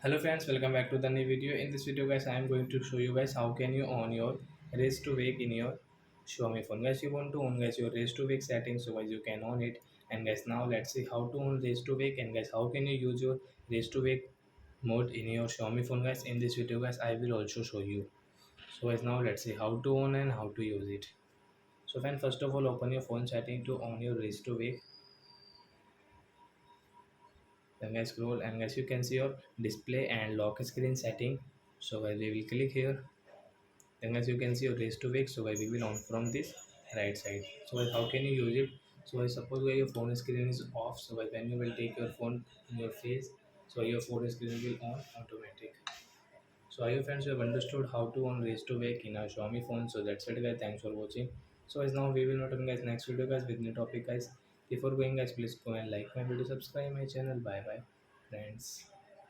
Hello friends, welcome back to the new video. In this video guys, I am going to show you guys how can you on your raise to wake in your Xiaomi phone. Guys, you want to on guys your raise to wake settings, so guys you can on it. And guys, now let's see how to on raise to wake, and guys how can you use your raise to wake mode in your Xiaomi phone. Guys, in this video guys, I will also show you. So guys, now let's see how to on and how to use it. So friend, first of all, open your phone setting to on your raise to wake. Then guys scroll, and guys you can see your display and lock screen setting. So guys we will click here. Then as you can see your raise to wake, so guys we will on from this right side. So guys how can you use it? So I suppose guys your phone screen is off, so guys when you will take your phone in your face, so your phone screen will on automatic. So I hope friends you have understood how to on raise to wake in our Xiaomi phone. So that's it guys, thanks for watching. So guys now we will not on guys next video guys with new topic guys. Before going guys, please go and like my video, subscribe my channel. Bye bye friends.